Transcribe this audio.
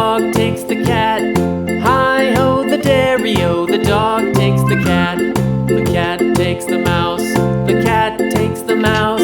dog takes the cat. Hi-ho, the dairy-o, the dog takes the cat. The cat takes the mouse, the cat takes the mouse.